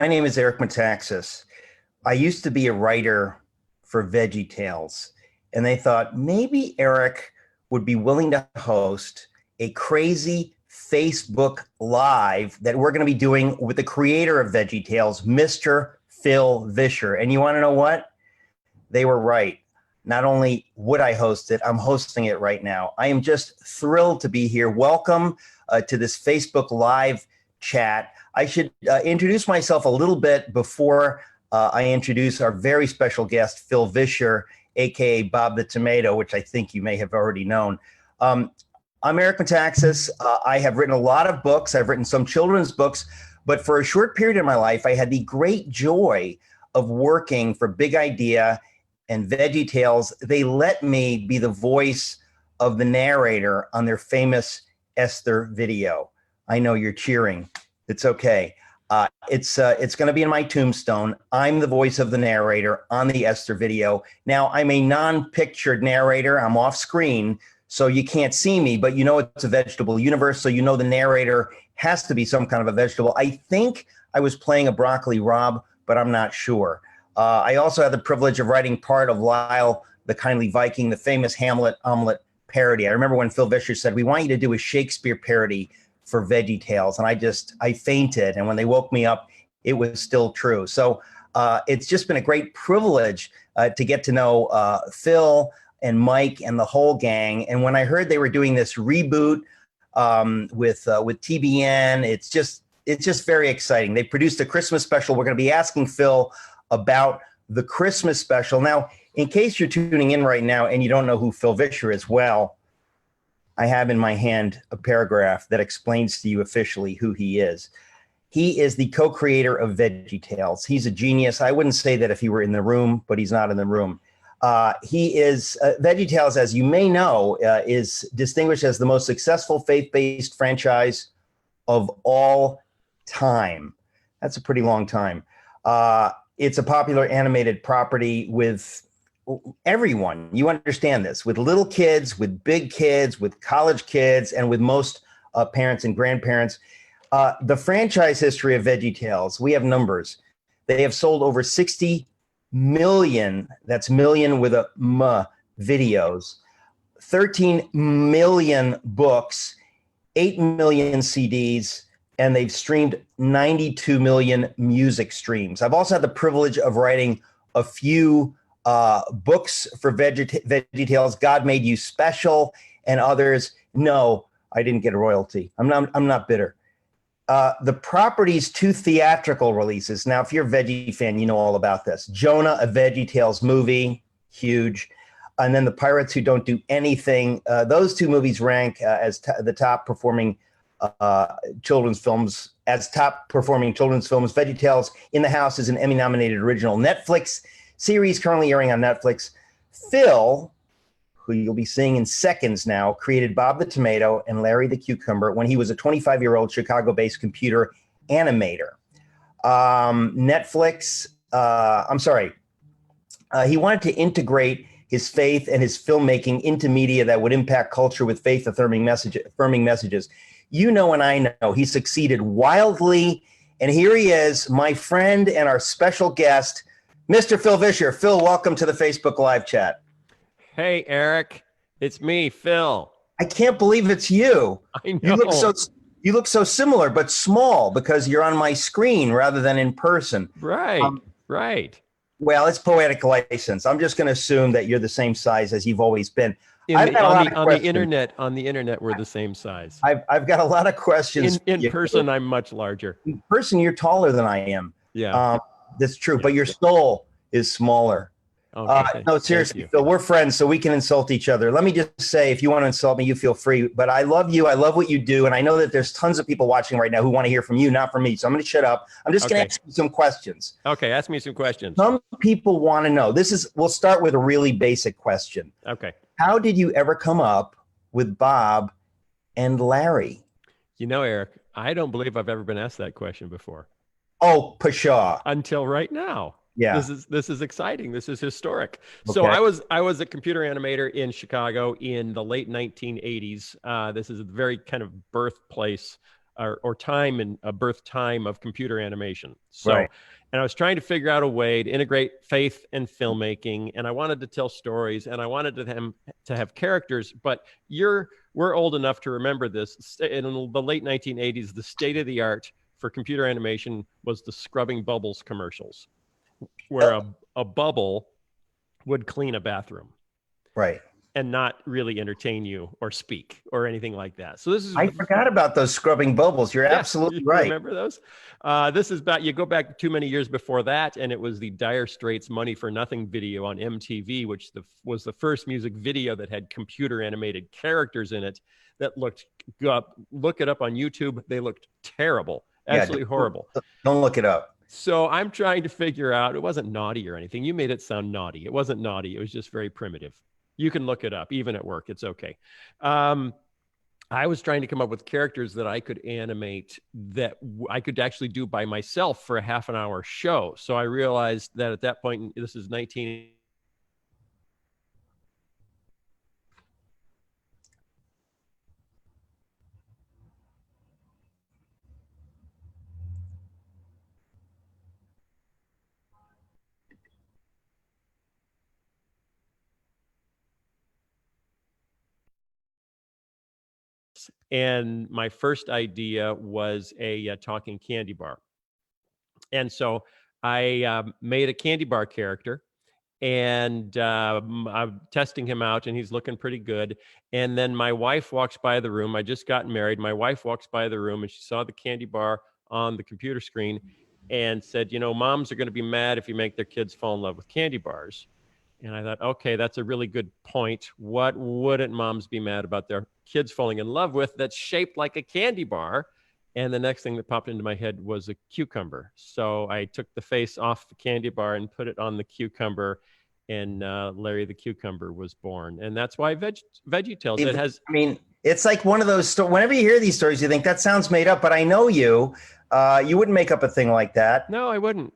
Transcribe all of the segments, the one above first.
My name is Eric Metaxas. I used to be a writer for Veggietales, and they thought maybe Eric would be willing to host a crazy Facebook Live that we're going to be doing with the creator of Veggietales, Mr. Phil Vischer. And you want to know what? They were right. Not only would I host it, I'm hosting it right now. I am just thrilled to be here. Welcome to this Facebook Live chat. I should introduce myself a little bit before I introduce our very special guest, Phil Vischer, aka Bob the Tomato, which I think you may have already known. I'm Eric Metaxas. I have written a lot of books. I've written some children's books, but for a short period in my life, I had the great joy of working for Big Idea and Veggietales. They let me be the voice of the narrator on their famous Esther video. I know you're cheering. It's okay. It's going to be in my tombstone. I'm the voice of the narrator on the Esther video. Now, I'm a non-pictured narrator. I'm off screen, so you can't see me, but you know it's a vegetable universe, so you know the narrator has to be some kind of a vegetable. I think I was playing a broccoli Rob, but I'm not sure. I also had the privilege of writing part of Lyle the Kindly Viking, the famous Hamlet omelet parody. I remember when Phil Vischer said, "We want you to do a Shakespeare parody for Veggietales," and I fainted. And when they woke me up, it was still true. So it's just been a great privilege to get to know Phil and Mike and the whole gang. And when I heard they were doing this reboot with TBN, it's just very exciting. They produced a Christmas special. We're going to be asking Phil about the Christmas special. Now, in case you're tuning in right now and you don't know who Phil Vischer is, well, I have in my hand a paragraph that explains to you officially who he is. He is the co-creator of Veggietales. He's a genius. I wouldn't say that if he were in the room, but he's not in the room. He is Veggietales, as you may know, is distinguished as the most successful faith-based franchise of all time. That's a pretty long time. It's a popular animated property with everyone. You understand this, with little kids, with big kids, with college kids, and with most parents and grandparents. The franchise history of Veggietales, we have numbers. They have sold over 60 million, that's million with a M, videos, 13 million books, 8 million CDs, and they've streamed 92 million music streams. I've also had the privilege of writing a few books for Veggietales, God Made You Special, and others. No, I didn't get a royalty. I'm not bitter. The property's 2 theatrical releases. Now, if you're a Veggie fan, you know all about this. Jonah, a Veggietales movie, huge. And then The Pirates Who Don't Do Anything. Those 2 movies rank as the top performing children's films. Veggietales in the House is an Emmy-nominated original Netflix series currently airing on Netflix. Phil, who you'll be seeing in seconds now, created Bob the Tomato and Larry the Cucumber when he was a 25-year-old Chicago-based computer animator. He wanted to integrate his faith and his filmmaking into media that would impact culture with faith-affirming messages. You know and I know he succeeded wildly, and here he is, my friend and our special guest, Mr. Phil Vischer. Phil, welcome to the Facebook Live chat. Hey, Eric, it's me, Phil. I can't believe it's you. I know. You look so similar, but small because you're on my screen rather than in person. Right, right. Well, it's poetic license. I'm just going to assume that you're the same size as you've always been. On the internet, we're the same size. I've got a lot of questions. In person, I'm much larger. In person, you're taller than I am. Yeah. That's true, but your soul is smaller. Okay. No, seriously, Phil, we're friends, so we can insult each other. Let me just say, if you want to insult me, you feel free. But I love you. I love what you do. And I know that there's tons of people watching right now who want to hear from you, not from me. So I'm going to shut up. I'm just going to ask you some questions. Okay, ask me some questions. Some people want to know. We'll start with a really basic question. Okay. How did you ever come up with Bob and Larry? You know, Eric, I don't believe I've ever been asked that question before. Oh, pshaw. Until right now. Yeah. This is exciting. This is historic. Okay. So I was a computer animator in Chicago in the late 1980s. This is the very kind of birthplace or time and a birth time of computer animation. So, Right. and I was trying to figure out a way to integrate faith and filmmaking, and I wanted to tell stories, and I wanted to have characters. But we're old enough to remember this. In the late 1980s, the state of the art for computer animation was the scrubbing bubbles commercials, where a bubble would clean a bathroom Right. and not really entertain you or speak or anything like that. So this is, I forgot about those scrubbing bubbles. You're yeah, absolutely you right. remember those? This is you go back too many years before that, and it was the Dire Straits Money for Nothing video on MTV, which was the first music video that had computer animated characters in it that look it up on YouTube. They looked terrible, absolutely horrible. Don't look it up. So I'm trying to figure out, it wasn't naughty or anything. You made it sound naughty. It wasn't naughty. It was just very primitive. You can look it up, even at work. It's okay. I was trying to come up with characters that I could animate that I could actually do by myself for a half an hour show. So I realized that at that point, this is 19. And my first idea was a talking candy bar. And so I made a candy bar character, and I'm testing him out, and he's looking pretty good. And then my wife walks by the room. I just got married. My wife walks by the room, and she saw the candy bar on the computer screen and said, moms are going to be mad if you make their kids fall in love with candy bars. And I thought, okay, that's a really good point. What wouldn't moms be mad about their kids falling in love with that's shaped like a candy bar? And the next thing that popped into my head was a cucumber. So I took the face off the candy bar and put it on the cucumber, and Larry the Cucumber was born. And that's why Veggietales, it has... I mean, it's like one of those, whenever you hear these stories, you think that sounds made up, but I know you wouldn't make up a thing like that. No, I wouldn't.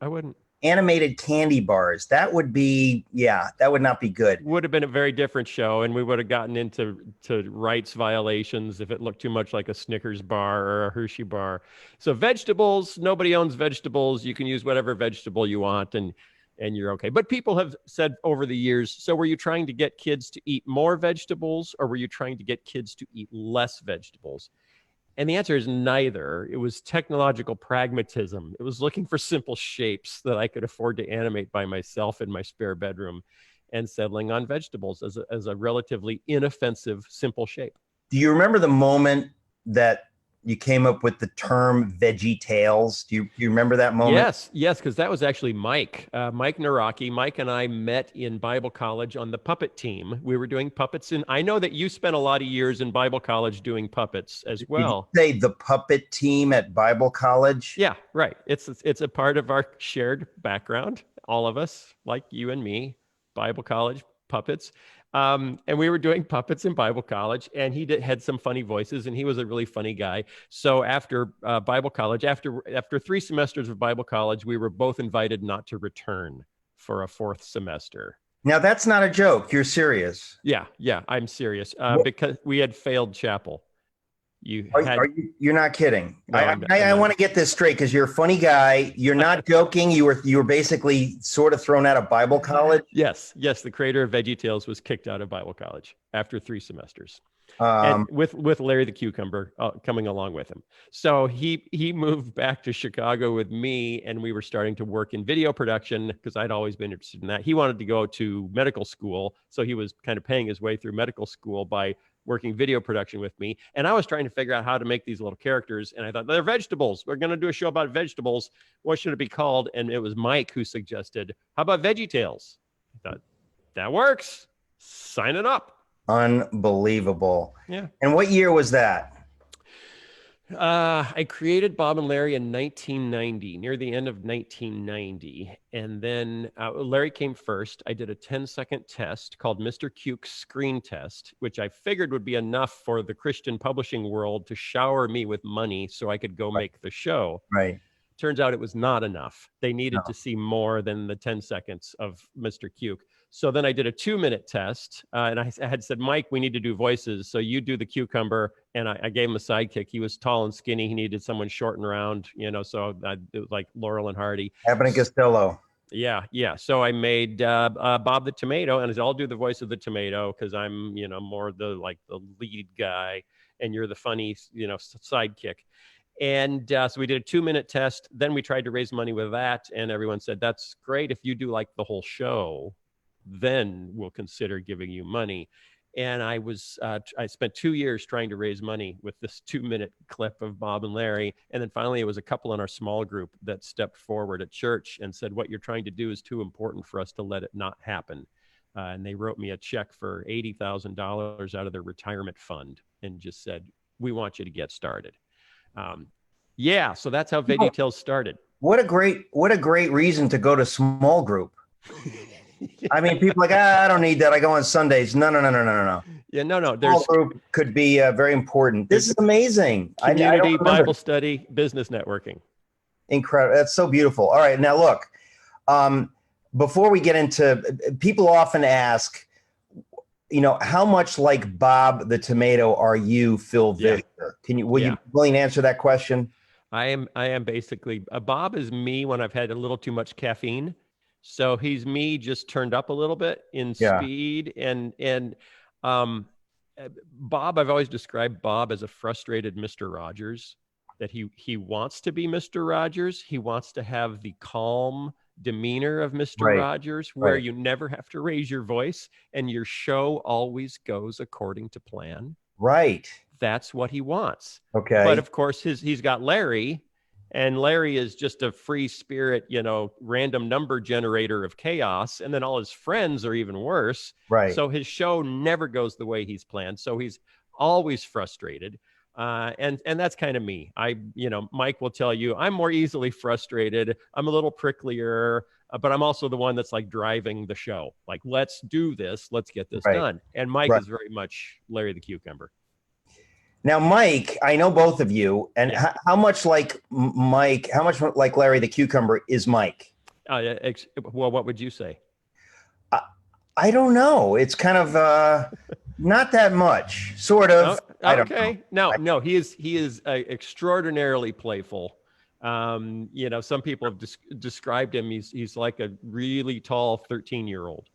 Animated candy bars. That would be, that would not be good. Would have been a very different show, and we would have gotten into rights violations if it looked too much like a Snickers bar or a Hershey bar. So vegetables, nobody owns vegetables. You can use whatever vegetable you want, and you're okay. But people have said over the years, so were you trying to get kids to eat more vegetables, or were you trying to get kids to eat less vegetables? And the answer is neither. It was technological pragmatism. It was looking for simple shapes that I could afford to animate by myself in my spare bedroom, and settling on vegetables as a relatively inoffensive, simple shape. Do you remember the moment that you came up with the term Veggietales? Do you remember that moment? Yes, because that was actually Mike Naraki. Mike and I met in Bible college on the puppet team. We were doing puppets, and I know that you spent a lot of years in Bible college doing puppets as well. Did you say the puppet team at Bible college? Yeah, right. It's a part of our shared background. All of us, like you and me, Bible college puppets. And we were doing puppets in Bible college, and he had some funny voices, and he was a really funny guy. So after Bible college, after 3 semesters of Bible college, we were both invited not to return for a 4th semester. Now, that's not a joke. You're serious. Yeah, I'm serious, because we had failed chapel. You're not kidding. No, I want to get this straight, because you're a funny guy. You're not joking. You were basically sort of thrown out of Bible college. Yes. The creator of Veggietales was kicked out of Bible college after 3 semesters, and with Larry the Cucumber coming along with him. So he moved back to Chicago with me, and we were starting to work in video production, because I'd always been interested in that. He wanted to go to medical school, so he was kind of paying his way through medical school by working video production with me. And I was trying to figure out how to make these little characters. And I thought, they're vegetables. We're going to do a show about vegetables. What should it be called? And it was Mike who suggested, how about Veggietales? I thought, that works. Sign it up. Unbelievable. Yeah. And what year was that? I created Bob and Larry in 1990, near the end of 1990. And then Larry came first. I did a 10-second test called Mr. Cuke's Screen Test, which I figured would be enough for the Christian publishing world to shower me with money so I could go make the show. Right. Turns out it was not enough. They needed to see more than the 10 seconds of Mr. Cuke. So then I did a 2-minute test, and I had said, Mike, we need to do voices. So you do the cucumber, and I gave him a sidekick. He was tall and skinny. He needed someone short and round, so it was like Laurel and Hardy. Abbott and Costello. Yeah. So I made Bob the tomato, and I'll do the voice of the tomato because I'm, more the lead guy, and you're the funny, sidekick. And so we did a 2-minute test. Then we tried to raise money with that, and everyone said, that's great. If you do like the whole show, then we'll consider giving you money. And I spent 2 years trying to raise money with this 2-minute clip of Bob and Larry. And then finally, it was a couple in our small group that stepped forward at church and said, what you're trying to do is too important for us to let it not happen. And they wrote me a check for $80,000 out of their retirement fund and just said, we want you to get started. So that's how Veggietales started. What a great reason to go to small group. I mean, people are like, I don't need that. I go on Sundays. No. Yeah, no. Small group could be very important. This is amazing. Community, Bible study, business networking. Incredible. That's so beautiful. All right. Now, look, before we get into, people often ask, how much like Bob the tomato are you, Phil Vischer? Will you be willing to answer that question? I am basically, Bob is me when I've had a little too much caffeine. So he's me just turned up a little bit in speed. And Bob, I've always described Bob as a frustrated Mr. Rogers, that he wants to be Mr. Rogers. He wants to have the calm demeanor of Mr. Rogers, where you never have to raise your voice and your show always goes according to plan. Right. That's what he wants. Okay. But of course, he's got Larry. And Larry is just a free spirit, random number generator of chaos. And then all his friends are even worse. Right. So his show never goes the way he's planned. So he's always frustrated. And that's kind of me. Mike will tell you, I'm more easily frustrated. I'm a little pricklier, but I'm also the one that's like driving the show. Like, let's do this. Let's get this done. And Mike is very much Larry the Cucumber. Now, Mike, I know both of you, and how much like Mike, how much like Larry the Cucumber is Mike? Well, what would you say? I don't know. It's kind of not that much, sort of. I don't know. No, he is extraordinarily playful. Some people have described him. He's like a really tall 13-year-old.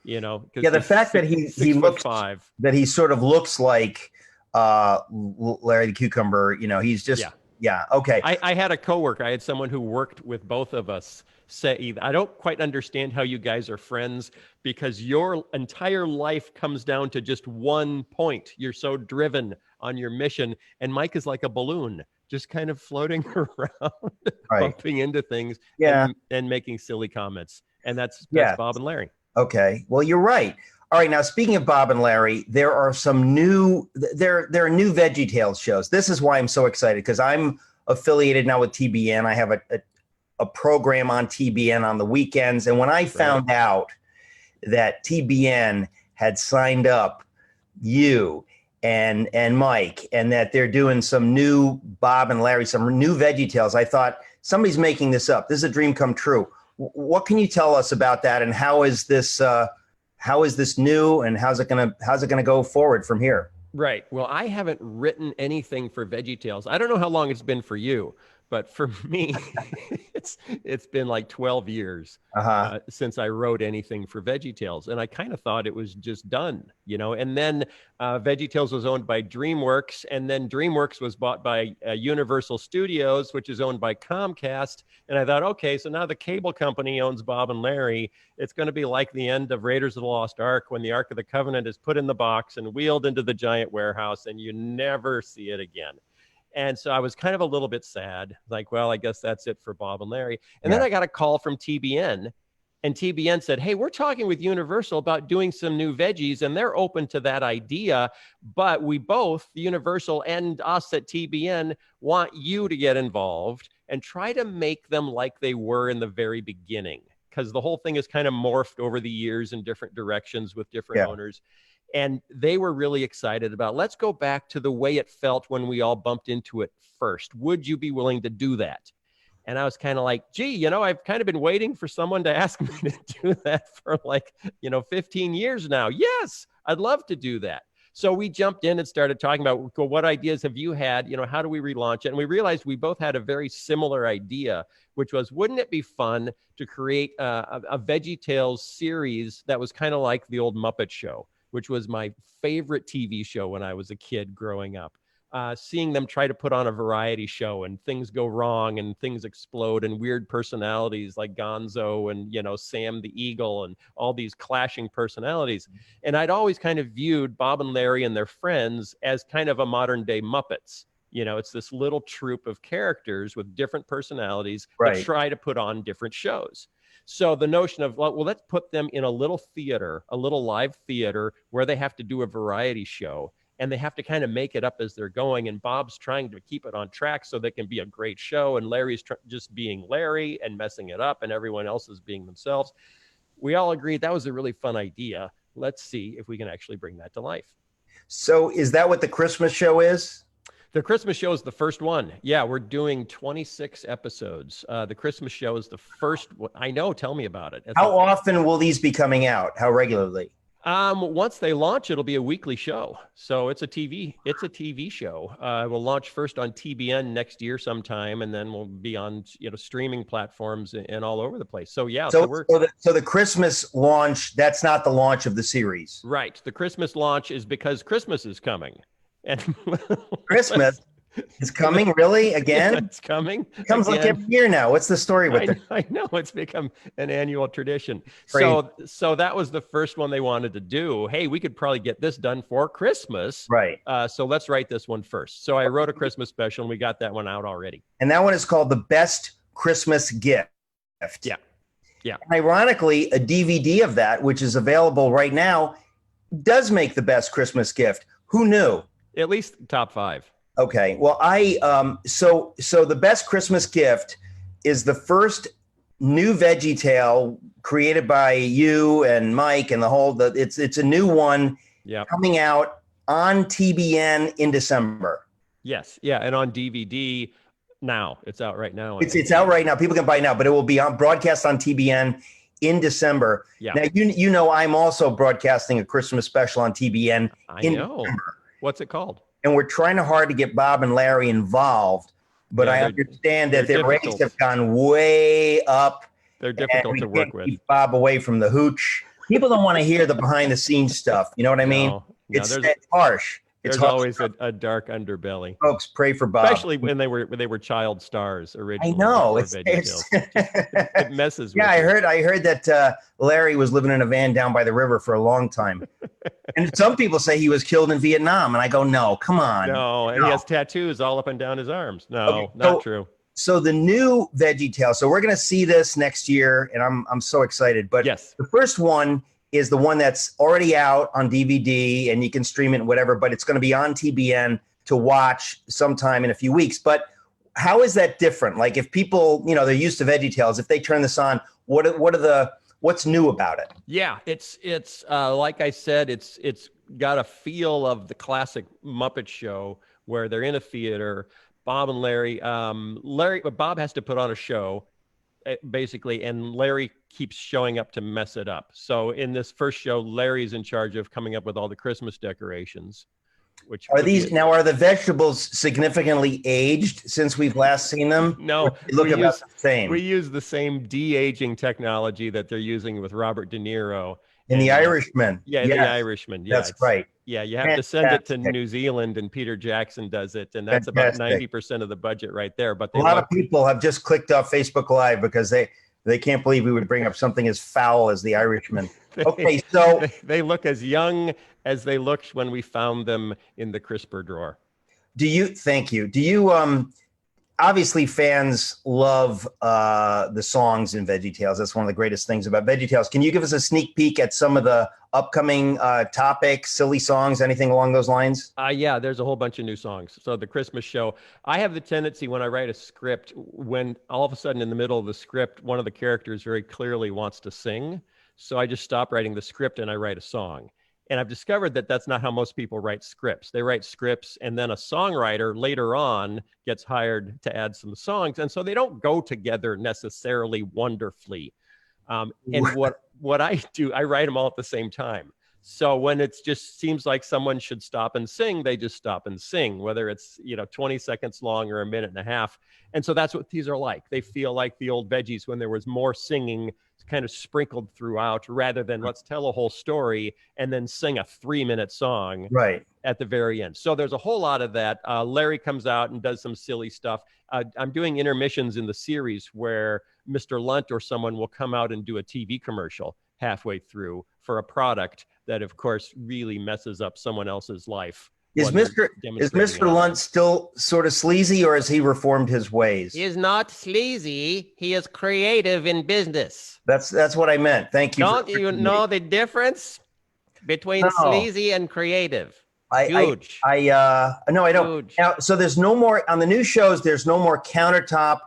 The fact that he looks 5, that he sort of looks like Larry the Cucumber, he's just okay. I had a coworker, I had someone who worked with both of us say, I don't quite understand how you guys are friends, because your entire life comes down to just one point. You're so driven on your mission, and Mike is like a balloon, just kind of floating around, bumping into things and making silly comments. And that's Bob and Larry. Okay, well, you're right. All right, now speaking of Bob and Larry, there are some new Veggietales shows. This is why I'm so excited, because I'm affiliated now with TBN. I have a program on TBN on the weekends, and when I found out that TBN had signed up you and Mike, and that they're doing some new Bob and Larry, some new Veggietales, I thought somebody's making this up. This is a dream come true. What can you tell us about that, and how is this new, and how's it gonna go forward from here? Right. Well, I haven't written anything for Veggietales. I don't know how long it's been for you, but for me, it's been like 12 years since I wrote anything for Veggietales, and I kind of thought it was just done, And then Veggietales was owned by DreamWorks, and then DreamWorks was bought by Universal Studios, which is owned by Comcast. And I thought, okay, so now the cable company owns Bob and Larry. It's going to be like the end of Raiders of the Lost Ark, when the Ark of the Covenant is put in the box and wheeled into the giant warehouse, and you never see it again. And so I was kind of a little bit sad, like, well, I guess that's it for Bob and Larry. And then I got a call from TBN, and TBN said, hey, we're talking with Universal about doing some new veggies, and they're open to that idea. But we both, Universal and us at TBN, want you to get involved and try to make them like they were in the very beginning, because the whole thing has kind of morphed over the years in different directions with different owners. And they were really excited about, let's go back to the way it felt when we all bumped into it first. Would you be willing to do that? And I was kind of like, gee, I've kind of been waiting for someone to ask me to do that for 15 years now. Yes, I'd love to do that. So we jumped in and started talking about, well, what ideas have you had? How do we relaunch it? And we realized we both had a very similar idea, which was, wouldn't it be fun to create a Veggietales series that was kind of like the old Muppet Show, which was my favorite TV show when I was a kid growing up. Seeing them try to put on a variety show and things go wrong and things explode and weird personalities like Gonzo and, Sam the Eagle and all these clashing personalities. And I'd always kind of viewed Bob and Larry and their friends as kind of a modern day Muppets. It's this little troupe of characters with different personalities that try to put on different shows. So the notion of, well, let's put them in a little theater, a little live theater where they have to do a variety show. And they have to kind of make it up as they're going. And Bob's trying to keep it on track so they can be a great show. And Larry's just being Larry and messing it up. And everyone else is being themselves. We all agreed that was a really fun idea. Let's see if we can actually bring that to life. So is that what the Christmas show is? The Christmas show is the first one. Yeah, we're doing 26 episodes. The Christmas show is the first one. I know. Tell me about it. How often will these be coming out? How regularly? Once they launch, it'll be a weekly show. So it's a TV show. We'll launch first on TBN next year sometime, and then we'll be on, streaming platforms and all over the place. So yeah. So the Christmas launch, that's not the launch of the series. Right. The Christmas launch is because Christmas is coming. And Christmas is coming, really? Again? Yeah, it's coming. It comes again. Like every year now. What's the story with it? I know. It's become an annual tradition. Great. So that was the first one they wanted to do. Hey, we could probably get this done for Christmas. Right. So let's write this one first. So I wrote a Christmas special, and we got that one out already. And that one is called The Best Christmas Gift. Yeah. Yeah. And ironically, a DVD of that, which is available right now, does make the best Christmas gift. Who knew? At least top 5. Okay. Well, so the best Christmas gift is the first new Veggietale created by you and Mike and it's a new one coming out on TBN in December. Yes. Yeah. And on DVD now. It's out right now. It's out right now. People can buy it now, but it will be on broadcast on TBN in December. Yeah. Now, I'm also broadcasting a Christmas special on TBN in December. What's it called? And we're trying hard to get Bob and Larry involved, but I understand that their rates have gone way up. They're difficult to work with. Keep Bob away from the hooch. People don't want to hear the behind the scenes stuff. You know what I mean? No, it's harsh. There's always a dark underbelly. Folks, pray for Bob. Especially when they were child stars originally. I know. It messes with you. I heard that Larry was living in a van down by the river for a long time. And some people say he was killed in Vietnam. And I go, no, come on. No, and he has tattoos all up and down his arms. No, not true. So the new Veggietales. So we're going to see this next year, and I'm so excited. But yes, the first one is the one that's already out on DVD, and you can stream it and whatever, but it's going to be on TBN to watch sometime in a few weeks. But how is that different? Like if people, they're used to Veggietales, if they turn this on, what's new about it? Yeah, it's like I said, it's got a feel of the classic Muppet Show where they're in a theater. Bob and Larry, Bob has to put on a show basically, and Larry keeps showing up to mess it up. So in this first show, Larry's in charge of coming up with all the Christmas decorations. Which are the vegetables significantly aged since we've last seen them? No, look about the same. We use the same de-aging technology that they're using with Robert De Niro. In The Irishman. Yeah, The Irishman. Yeah, that's right. Yeah, you have to send it to New Zealand, and Peter Jackson does it, and that's about 90% of the budget right there. But a lot of people have just clicked off Facebook Live because they can't believe we would bring up something as foul as The Irishman. Okay, so they look as young as they looked when we found them in the crisper drawer. Thank you. Do you obviously fans love the songs in Veggietales. That's one of the greatest things about Veggietales. Can you give us a sneak peek at some of the upcoming topics, silly songs, anything along those lines? Yeah, there's a whole bunch of new songs. So the Christmas show, I have the tendency when I write a script, when all of a sudden in the middle of the script, one of the characters very clearly wants to sing. So I just stop writing the script and I write a song. And I've discovered that that's not how most people write scripts. They write scripts, and then a songwriter later on gets hired to add some songs. And so they don't go together necessarily wonderfully. And what I do, I write them all at the same time. So when it just seems like someone should stop and sing, they just stop and sing, whether it's, 20 seconds long or a minute and a half. And so that's what these are like. They feel like the old Veggies when there was more singing kind of sprinkled throughout, rather than let's tell a whole story and then sing a 3-minute song Right. at the very end. So there's a whole lot of that. Larry comes out and does some silly stuff. I'm doing intermissions in the series where Mr. Lunt or someone will come out and do a TV commercial halfway through for a product that, of course, really messes up someone else's life. Is Mr. Lunt still sort of sleazy, or has he reformed his ways? He is not sleazy. He is creative in business. That's what I meant. Thank you. Don't you know the difference between sleazy and creative? Huge. No, I don't. Huge. Now, so there's no more on the new shows. There's no more countertop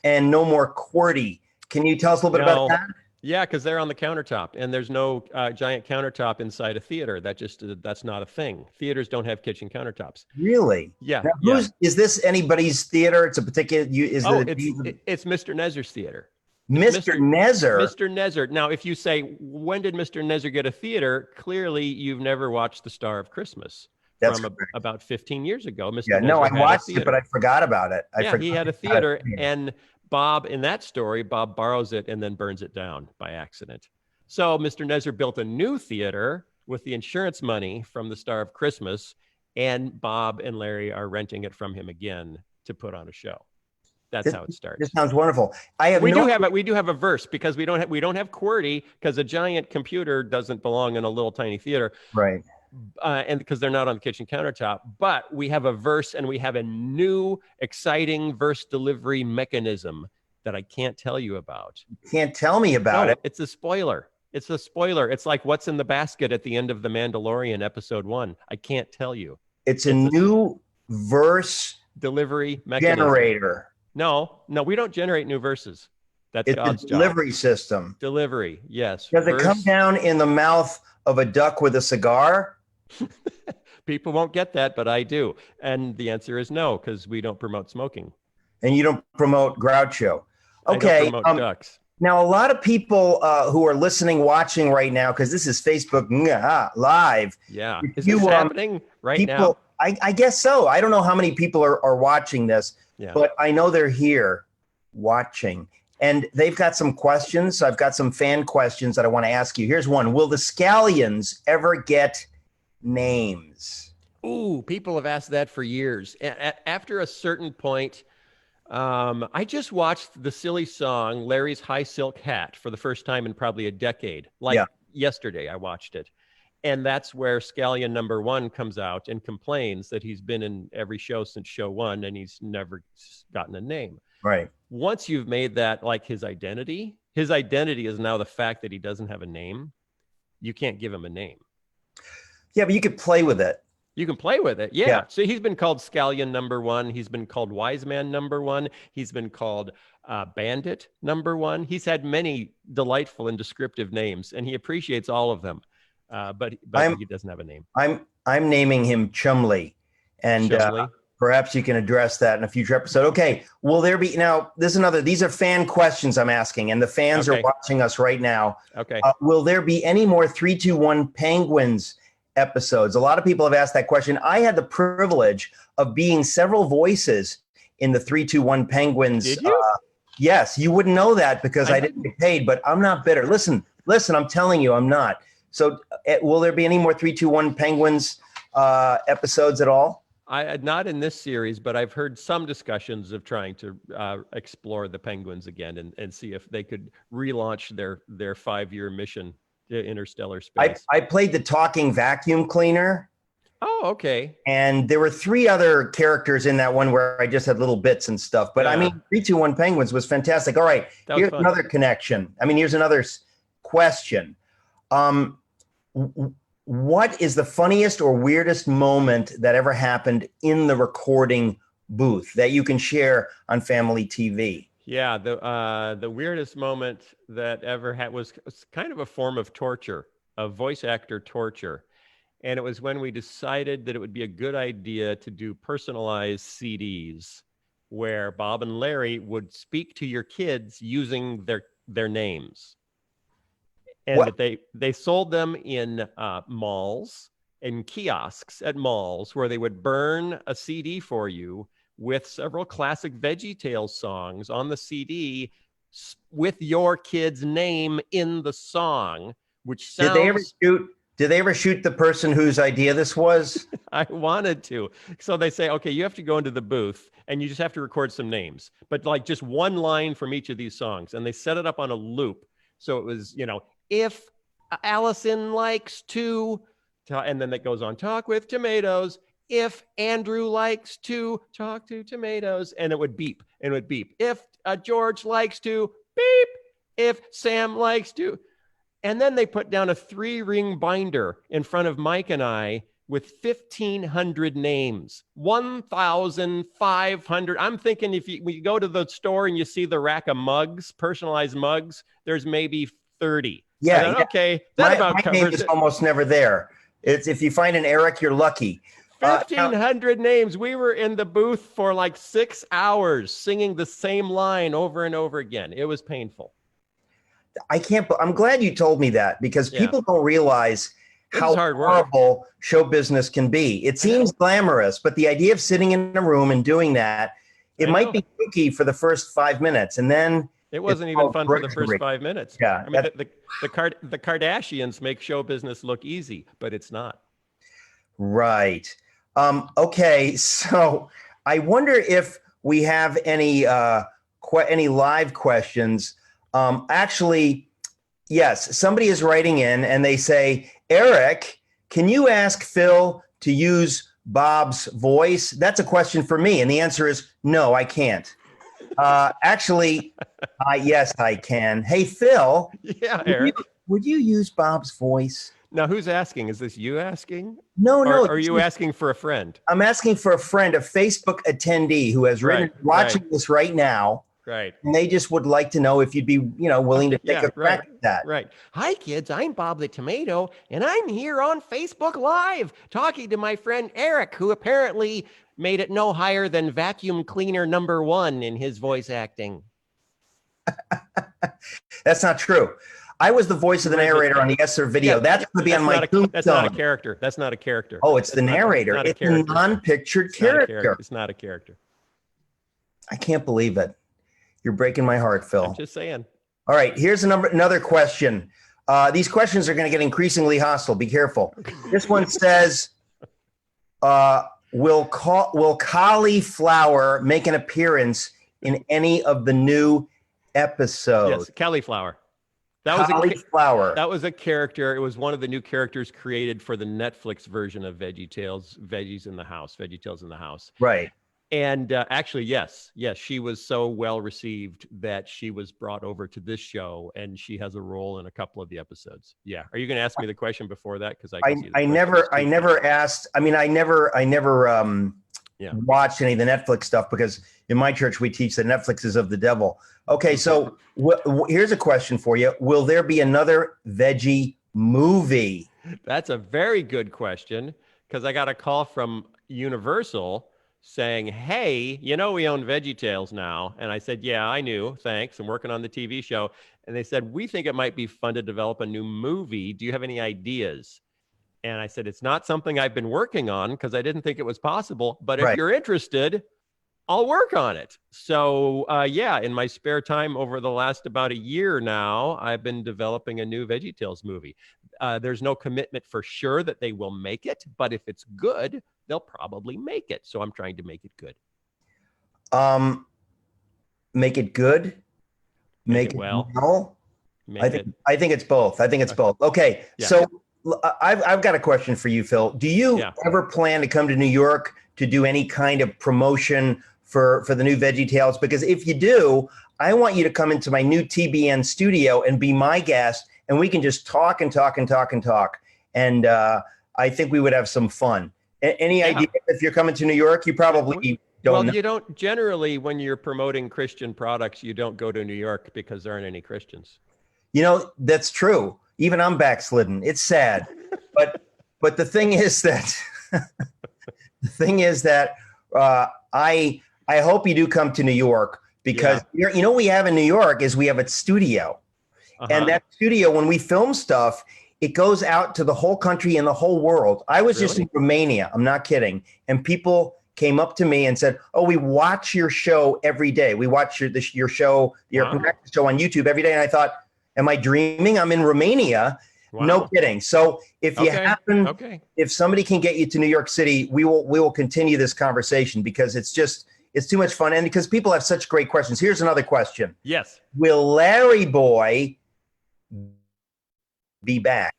and no more QWERTY. Can you tell us a little bit about that? Yeah, because they're on the countertop, and there's no giant countertop inside a theater. That's not a thing. Theaters don't have kitchen countertops. Really? Yeah. Now, is this anybody's theater? It's a particular. It's Mr. Nezer's theater. Mr. Nezer. Mr. Nezer. Now, if you say, when did Mr. Nezer get a theater? Clearly, you've never watched The Star of Christmas. That's about 15 years ago. Mr. Yeah, Nezer no, I watched it, but I forgot about it. He had a theater, and Bob, in that story, Bob borrows it and then burns it down by accident. So Mr. Nezer built a new theater with the insurance money from The Star of Christmas, and Bob and Larry are renting it from him again to put on a show. That's how it starts. This sounds wonderful. We do have a verse, because we don't have QWERTY, because a giant computer doesn't belong in a little tiny theater. Right. And because they're not on the kitchen countertop, but we have a verse, and we have a new exciting verse delivery mechanism that I can't tell you about. You can't tell me about it. It's a spoiler. It's a spoiler. It's like what's in the basket at the end of The Mandalorian episode 1. I can't tell you. It's a new verse delivery mechanism. Generator. No, we don't generate new verses. That's God's job. Delivery system. Delivery, yes. Does it come down in the mouth of a duck with a cigar? People won't get that, but I do. And the answer is no, because we don't promote smoking. And you don't promote Groucho. Okay. I don't promote ducks. Now, a lot of people who are listening, watching right now, because this is Facebook Live. Yeah. Is this happening right now? I guess so. I don't know how many people are watching this, but I know they're here watching. And they've got some questions. I've got some fan questions that I want to ask you. Here's one. Will the scallions ever get names? Ooh, people have asked that for years. After a certain point, I just watched the silly song, Larry's High Silk Hat, for the first time in probably a decade. Yesterday, I watched it. And that's where Scallion number 1 comes out and complains that he's been in every show since show 1 and he's never gotten a name. Right. Once you've made that like his identity is now the fact that he doesn't have a name. You can't give him a name. Yeah, but you could play with it. You can play with it. Yeah. So he's been called Scallion number 1. He's been called Wise Man number 1. He's been called Bandit number 1. He's had many delightful and descriptive names, and he appreciates all of them. But he doesn't have a name. I'm naming him Chumley, and perhaps you can address that in a future episode. Okay. Will there be now? These are fan questions I'm asking, and the fans are watching us right now. Okay. Will there be any more 3-2-1 Penguins episodes? A lot of people have asked that question. I had the privilege of being several voices in the 3-2-1 Penguins. Did you? Yes, you wouldn't know that because I didn't get paid, but I'm not bitter. Listen, I'm telling you, I'm not. So will there be any more 3-2-1 Penguins episodes at all? Not in this series, but I've heard some discussions of trying to explore the Penguins again and see if they could relaunch their 5-year mission to interstellar space. I played the talking vacuum cleaner. Oh, okay. And there were 3 other characters in that one where I just had little bits and stuff. But I mean, 3-2-1 Penguins was fantastic. All right, here's another connection. Here's another question. What is the funniest or weirdest moment that ever happened in the recording booth that you can share on Family TV? Yeah, the weirdest moment that ever was kind of a form of torture, of voice actor torture. And it was when we decided that it would be a good idea to do personalized CDs where Bob and Larry would speak to your kids using their names. And What? but they sold them in malls and kiosks at malls where they would burn a CD for you with several classic Veggietales songs on the CD with your kid's name in the song, which Did they ever sounds shoot? Did they ever shoot the person whose idea this was? I wanted to. So they say, okay, you have to go into the booth and you just have to record some names, but like just one line from each of these songs. And they set it up on a loop. So it was, if Allison likes to, and then it goes on, talk with tomatoes. If Andrew likes to talk to tomatoes, and it would beep and it would beep. If George likes to beep, if Sam likes to. And then they put down a 3-ring binder in front of Mike and I with 1,500 names, 1,500. I'm thinking if you go to the store and you see the rack of mugs, personalized mugs, there's maybe 30. Yeah. Thought, okay, that about my covers name is it. almost never there. It's if you find an Eric, you're lucky. 1,500 names. We were in the booth for like 6 hours singing the same line over and over again. It was painful. I'm glad you told me that because people don't realize how horrible show business can be. It seems glamorous, but the idea of sitting in a room and doing that, it might be spooky for the first 5 minutes, and then it wasn't even fun for the first 5 minutes. Yeah, I mean, the Kardashians make show business look easy, but it's not. Right. Okay. So I wonder if we have any live questions. Actually, yes, somebody is writing in and they say, Eric, can you ask Phil to use Bob's voice? That's a question for me. And the answer is no, I can't. Actually, yes, I can. Hey, Phil. Yeah, Eric. Would you use Bob's voice? Now, who's asking? Is this you asking? No. Or are you asking for a friend? I'm asking for a friend, a Facebook attendee who has watching this right now. Right. And they just would like to know if you'd be, willing to take a crack at that. Right. Hi, kids. I'm Bob the Tomato, and I'm here on Facebook Live talking to my friend Eric, who apparently made it no higher than vacuum cleaner #1 in his voice acting. That's not true. I was the voice of the narrator on the Yes Sir video. Yeah, that's going to be on my tombstone. That's not a character. That's not a character. Oh, it's the narrator. It's a non-pictured character. It's not a character. I can't believe it. You're breaking my heart, Phil. I'm just saying. All right, here's another question. These questions are going to get increasingly hostile. Be careful. This one says, will cauliflower make an appearance in any of the new episodes? Yes, cauliflower. Cauliflower. That was a character. It was one of the new characters created for the Netflix version of Veggietales, Veggies in the House, Veggietales in the House. Right. And actually, yes, she was so well received that she was brought over to this show, and she has a role in a couple of the episodes. Yeah. Are you going to ask me the question before that? Because I never asked. I mean, I never watched any of the Netflix stuff because in my church we teach that Netflix is of the devil. Okay, so here's a question for you: will there be another Veggie movie? That's a very good question because I got a call from Universal saying, hey, we own Veggietales now. And I said, yeah, I knew. Thanks. I'm working on the TV show. And they said, we think it might be fun to develop a new movie. Do you have any ideas? And I said, it's not something I've been working on because I didn't think it was possible. But if you're interested, I'll work on it. So, in my spare time over the last about a year now, I've been developing a new Veggietales movie. There's no commitment for sure that they will make it, but if it's good, they'll probably make it. So I'm trying to make it good. Make it good? Make it well? I think it's both. Okay. Yeah. So I've got a question for you, Phil. Do you ever plan to come to New York to do any kind of promotion for the new Veggietales? Because if you do, I want you to come into my new TBN studio and be my guest, and we can just talk and talk and talk and talk. And I think we would have some fun. Any idea if you're coming to New York? You probably don't. Well, you don't generally, when you're promoting Christian products, you don't go to New York because there aren't any Christians. That's true. Even I'm backslidden. It's sad. But But the thing is that I hope you do come to New York, because what we have in New York is we have a studio. And that studio, when we film stuff, it goes out to the whole country and the whole world. I was just in Romania. I'm not kidding. And people came up to me and said, "Oh, we watch your show every day. We watch your show, your Metaxas show on YouTube every day." And I thought, am I dreaming? I'm in Romania. Wow. No kidding. So if you if somebody can get you to New York City, we will continue this conversation, because it's too much fun. And because people have such great questions. Here's another question. Yes. Will Larry Boy be back?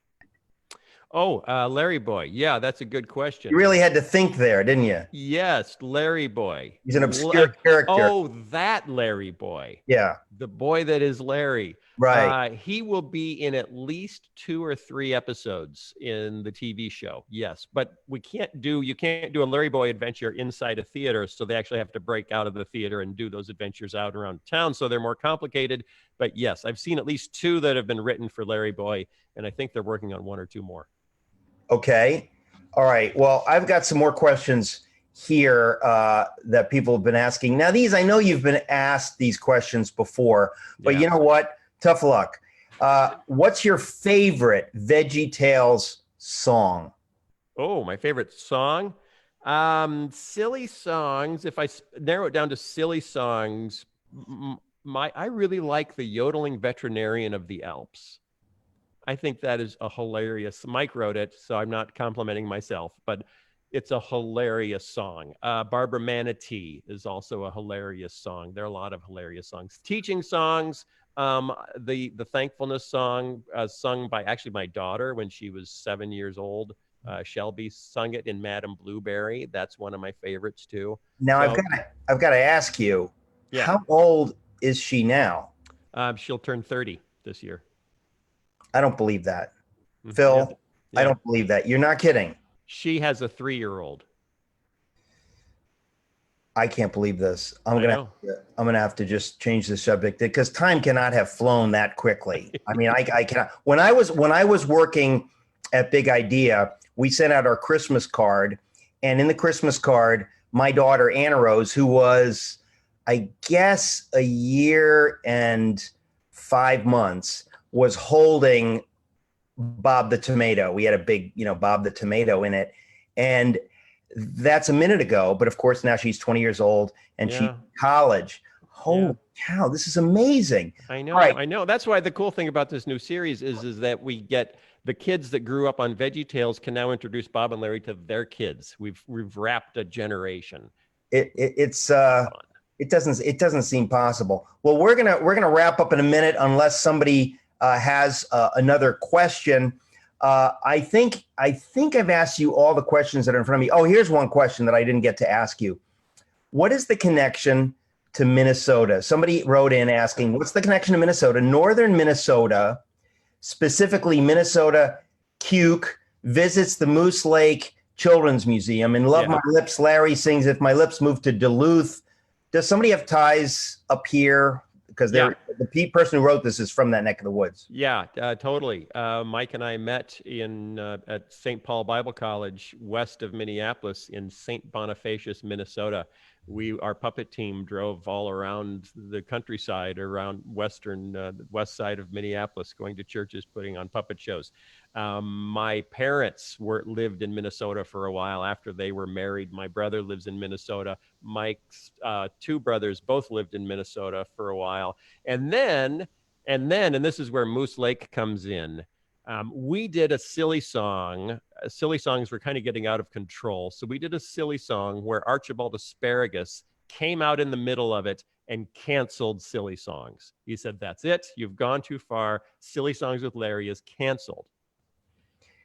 Oh, Larry Boy. Yeah, that's a good question. You really had to think there, didn't you? Yes, Larry Boy. He's an obscure character. Oh, that Larry Boy. Yeah. The boy that is Larry. Right. He will be in at least 2 or 3 episodes in the TV show. Yes, but you can't do a Larry Boy adventure inside a theater, so they actually have to break out of the theater and do those adventures out around town, so they're more complicated. But yes, I've seen at least 2 that have been written for Larry Boy, and I think they're working on 1 or 2 more. Okay. All right. Well, I've got some more questions here that people have been asking. Now, I know you've been asked these questions before, but you know what? Tough luck. What's your favorite Veggietales song? Oh, my favorite song? Silly songs. If I narrow it down to silly songs, I really like The Yodeling Veterinarian of the Alps. I think that is a hilarious. Mike wrote it, so I'm not complimenting myself, but it's a hilarious song. Barbara Manatee is also a hilarious song. There are a lot of hilarious songs. Teaching songs, the thankfulness song sung by actually my daughter when she was 7 years old. Shelby sung it in Madame Blueberry. That's one of my favorites too. Now, I've got to ask you, how old is she now? She'll turn 30 this year. I don't believe that. Phil, I don't believe that. You're not kidding. She has a 3-year-old. I can't believe this. I'm gonna have to just change the subject, because time cannot have flown that quickly. I mean, I cannot. When I was working at Big Idea, we sent out our Christmas card, and in the Christmas card, my daughter Anna Rose, who was, I guess, a year and 5 months, was holding Bob the Tomato. We had a big, Bob the Tomato in it. And that's a minute ago. But of course, now she's 20 years old and she's in college. Holy cow, this is amazing. I know. Right. I know. That's why the cool thing about this new series is that we get the kids that grew up on Veggietales can now introduce Bob and Larry to their kids. We've wrapped a generation. It doesn't seem possible. Well, we're gonna wrap up in a minute, unless somebody has another question. I think I've asked you all the questions that are in front of me. Oh, here's one question that I didn't get to ask you. What is the connection to Minnesota? Somebody wrote in asking, what's the connection to Minnesota? Northern Minnesota, specifically Minnesota Cuke, visits the Moose Lake Children's Museum. In Love My Lips, Larry sings If My Lips Move to Duluth. Does somebody have ties up here? Because the person who wrote this is from that neck of the woods. Yeah, totally. Mike and I met at St. Paul Bible College west of Minneapolis in St. Bonifacius, Minnesota. Our puppet team drove all around the countryside, around west side of Minneapolis, going to churches, putting on puppet shows. My parents lived in Minnesota for a while after they were married. My brother lives in Minnesota. Mike's 2 brothers both lived in Minnesota for a while. And then, and this is where Moose Lake comes in. We did a silly song. Silly songs were kind of getting out of control. So we did a silly song where Archibald Asparagus came out in the middle of it and canceled Silly Songs. He said, "That's it. You've gone too far. Silly Songs with Larry is canceled."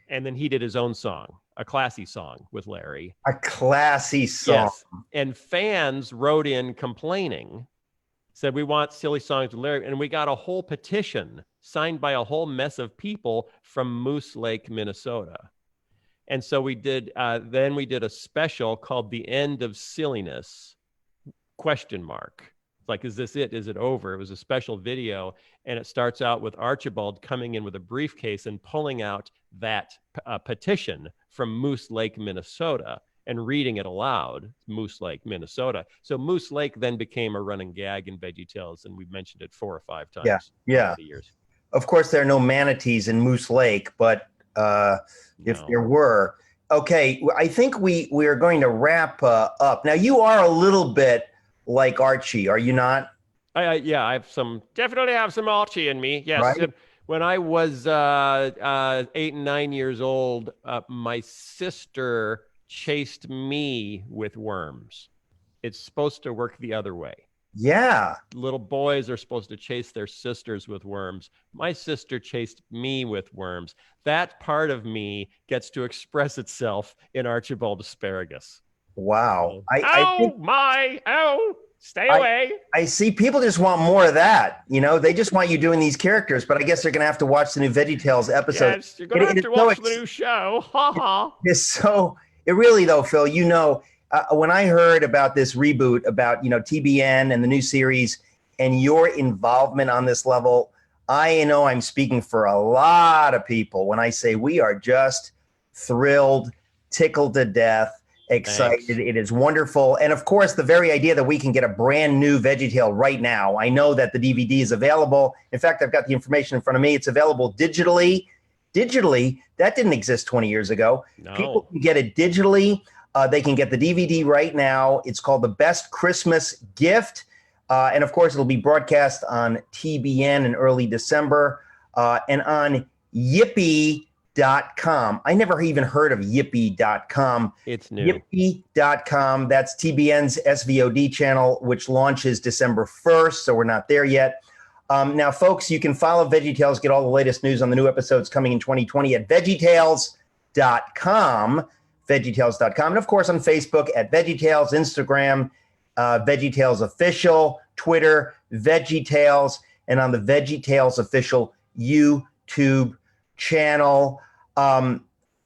And then he did his own song, a classy song with Larry. A classy song. Yes. And fans wrote in complaining, said, "We want Silly Songs with Larry." And we got a whole petition signed by a whole mess of people from Moose Lake, Minnesota. And so we did, then we did a special called The End of Silliness, ? It's like, is this it? Is it over? It was a special video. And it starts out with Archibald coming in with a briefcase and pulling out that petition from Moose Lake, Minnesota, and reading it aloud, Moose Lake, Minnesota. So Moose Lake then became a running gag in Veggietales, and we've mentioned it 4 or 5 times over the years. Of course, there are no manatees in Moose Lake, but if there were, okay, I think we are going to wrap up. Now, you are a little bit like Archie, are you not? I definitely have some Archie in me. Yes. Right? When I was 8 and 9 years old, my sister chased me with worms. It's supposed to work the other way. Yeah. Little boys are supposed to chase their sisters with worms. My sister chased me with worms. That part of me gets to express itself in Archibald Asparagus. Wow. Stay away. I see people just want more of that. You know, they just want you doing these characters, but I guess they're going to have to watch the new Veggietales episode. Yes, you're going to have to watch the new show. Ha ha. It really, though, Phil, you know, when I heard about this reboot about, you know, TBN and the new series and your involvement on this level, I know I'm speaking for a lot of people when I say we are just thrilled, tickled to death, excited. Thanks. It is wonderful. And of course, the very idea that we can get a brand new VeggieTale right now. I know that the DVD is available. In fact, I've got the information in front of me. It's available digitally. That didn't exist 20 years ago. No. People can get it digitally. They can get the DVD right now. It's called The Best Christmas Gift. And of course, it'll be broadcast on TBN in early December and on Yippee.com. I never even heard of Yippee.com. It's new. Yippee.com. That's TBN's SVOD channel, which launches December 1st. So we're not there yet. Now, folks, you can follow Veggietales, get all the latest news on the new episodes coming in 2020 at Veggietales.com. Veggietales.com. And of course, on Facebook at Veggietales, Instagram, Veggietales Official, Twitter, Veggietales, and on the Veggietales Official YouTube channel.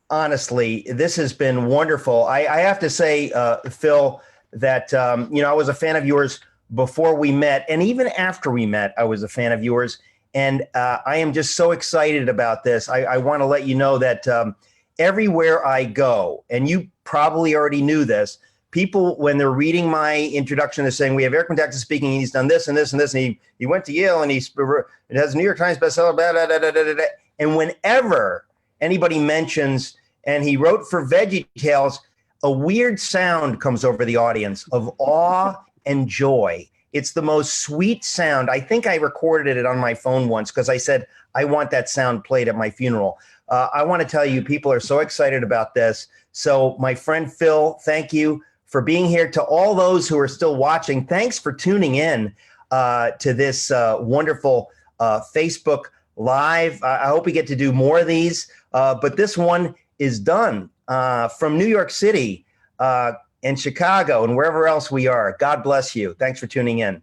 Honestly, this has been wonderful. I have to say, Phil, that, you know, I was a fan of yours before we met. And even after we met, I was a fan of yours. And I am just so excited about this. I want to let you know that everywhere I go, and you probably already knew this, people, when they're reading my introduction, they're saying, we have Eric Metaxas speaking, and he's done this and this and this, and he went to Yale, and it has a New York Times bestseller, blah, blah, blah, blah, blah, blah. And whenever anybody mentions, and he wrote for Veggietales, a weird sound comes over the audience of awe and joy. It's the most sweet sound. I think I recorded it on my phone once because I said, I want that sound played at my funeral. I want to tell you, people are so excited about this. So my friend Phil, thank you for being here. To all those who are still watching, thanks for tuning in to this wonderful Facebook Live. I hope we get to do more of these, but this one is done from New York City and Chicago and wherever else we are. God bless you. Thanks for tuning in.